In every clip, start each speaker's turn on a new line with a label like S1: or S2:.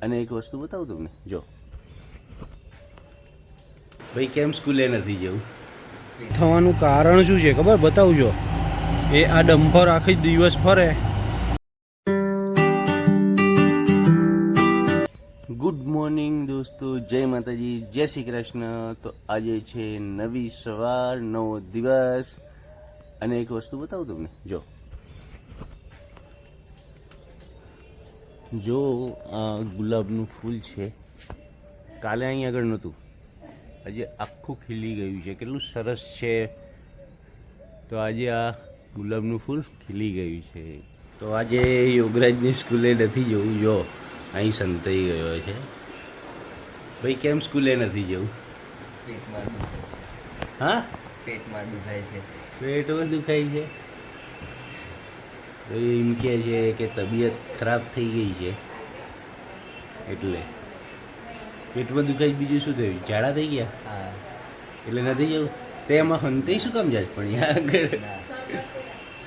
S1: અને એક વસ્તુ બતાવું તમને, જો ભાઈ કેમ સ્કૂલે નથી જવું થવાનું કારણ શું છે ખબર બતાવજો. એ આ ડમ્પર આખી દિવસ ફરે. ગુડ મોર્નિંગ દોસ્તો, જય માતાજી, જય શ્રી કૃષ્ણ. તો આજે છે નવી સવાર, નવો દિવસ. અને એક વસ્તુ બતાવું તમને, જો આ ગુલાબનું ફૂલ છે. કાલે અહીં આગળ નહોતું, આજે આખું ખીલી ગયું છે. કેટલું સરસ છે. તો આજે આ ગુલાબનું ફૂલ ખીલી ગયું છે. તો આજે યોગરાજની સ્કૂલે નથી જવું. જો અહીં સંતાઈ ગયો છે. ભાઈ કેમ સ્કૂલે નથી જવું? હા,
S2: પેટમાં દુખાય છે.
S1: પેટમાં દુખાય છે. તો એમ કહે છે કે તબિયત ખરાબ થઈ ગઈ છે, એટલે પેટમાં દુખાય. બીજું શું થયું? ઝાડા થઈ ગયા?
S2: હા.
S1: એટલે નથી જવું. તે એમાં હંતાઈ શું કામ જાય પણ આગળ?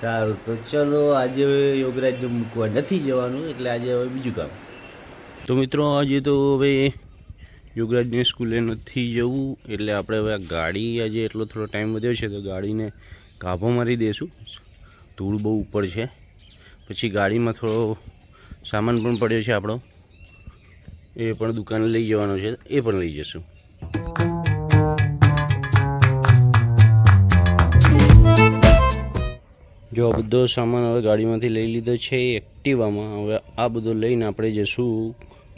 S1: સારું, તો ચલો આજે યોગરાજને મૂકવા નથી જવાનું, એટલે આજે હવે બીજું કામ. તો મિત્રો આજે તો હવે યોગરાજને સ્કૂલે નથી જવું, એટલે આપણે હવે આ ગાડી, આજે એટલો થોડો ટાઈમ વધ્યો છે તો ગાડીને ગાભો મારી દઈશું. ધૂળ બહુ ઉપર છે. પછી ગાડીમાં થોડો સામાન પણ પડ્યો છે આપણો, એ પણ દુકાને લઈ જવાનો છે, એ પણ લઈ જશું. જો બધો સામાન હવે ગાડીમાંથી લઈ લીધો છે એક્ટિવામાં. હવે આ બધું લઈને આપણે જઈશું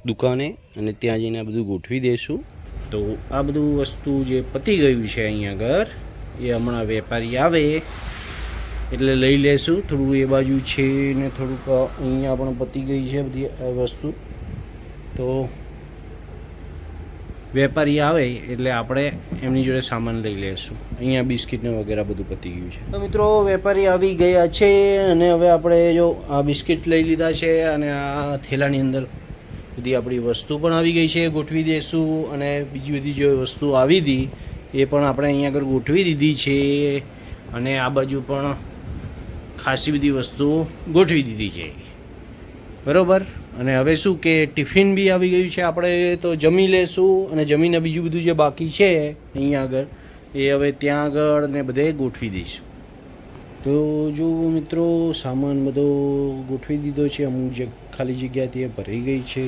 S1: દુકાને, અને ત્યાં જઈને આ બધું ગોઠવી દઈશું. તો આ બધું વસ્તુ જે પતી ગયું છે અહીંયા આગળ, એ હમણાં વેપારી આવે એટલે લઈ લેશું. થોડું એ બાજુ છે ને થોડુંક અહીંયા પણ પતી ગઈ છે બધી વસ્તુ. તો વેપારી આવે એટલે આપણે એમની જોડે સામાન લઈ લઈશું. અહીંયા બિસ્કિટને વગેરે બધું પતી ગયું છે. તો મિત્રો વેપારી આવી ગયા છે, અને હવે આપણે જો આ બિસ્કિટ લઈ લીધા છે, અને આ થેલાની અંદર બધી આપણી વસ્તુ પણ આવી ગઈ છે, ગોઠવી દઈશું. અને બીજી બધી જે વસ્તુ આવી હતી એ પણ આપણે અહીંયા આગળ ગોઠવી દીધી છે, અને આ બાજુ પણ ખાસી બધી વસ્તુ ગોઠવી દીધી છે, બરાબર. અને હવે શું કે ટિફિન બી આવી ગયું છે. આપણે તો જમી લેશું, અને જમીને બીજું બધું જે બાકી છે અહીંયા આગળ એ હવે ત્યાં આગળ ને બધે ગોઠવી દઈશું. તો જો મિત્રો સામાન બધો ગોઠવી દીધો છે. અમુક જે ખાલી જગ્યા તે ભરાઈ ગઈ છે.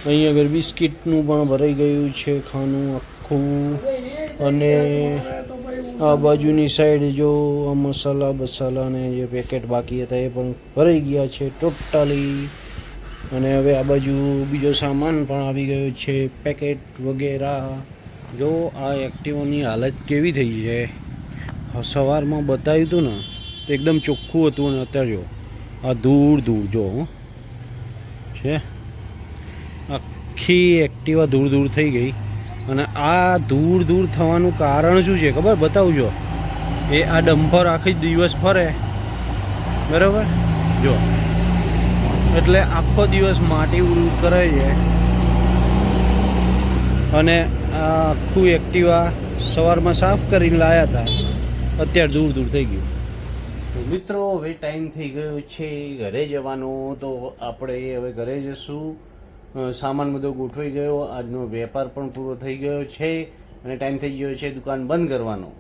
S1: અહીં આગળ બિસ્કિટનું પણ ભરાઈ ગયું છે ખાનું આખું. અને આ બાજુની સાઈડ જો આ મસાલા બસાલાને જે પેકેટ બાકી હતા એ પણ ભરાઈ ગયા છે ટોટલી. અને હવે આ બાજુ બીજો સામાન પણ આવી ગયો છે, પેકેટ વગેરે. જો આ એક્ટિવાની હાલત કેવી થઈ છે. સવારમાં બતાવ્યું હતું ને તો એકદમ ચોખ્ખું હતું, અને અત્યારે જો આ ધૂળ જો છે. આખી એક્ટિવા ધૂળ થઈ ગઈ. અને આ ધૂળ થવાનું કારણ શું છે ખબર બતાવજો. એ આ ડમ્પર આખી દિવસ ફરે, બરાબર. જો એટલે આખો દિવસ માટી ઉડ કરે છે, અને આ આખું એક્ટિવા સવારમાં સાફ કરીને લાવ્યા હતા, અત્યારે ધૂળ થઈ ગયું. તો મિત્રો હવે ટાઈમ થઈ ગયો છે ઘરે જવાનો. તો આપણે હવે ઘરે જશું. સામાન બધો ગોઠવાઈ ગયો, આજનો વેપાર પણ પૂરો થઈ ગયો છે, અને ટાઈમ થઈ ગયો છે દુકાન બંધ કરવાનો.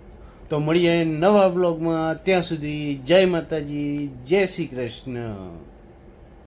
S1: તો મળીએ નવા વ્લોગમાં. ત્યાં સુધી જય માતાજી, જય શ્રી કૃષ્ણ.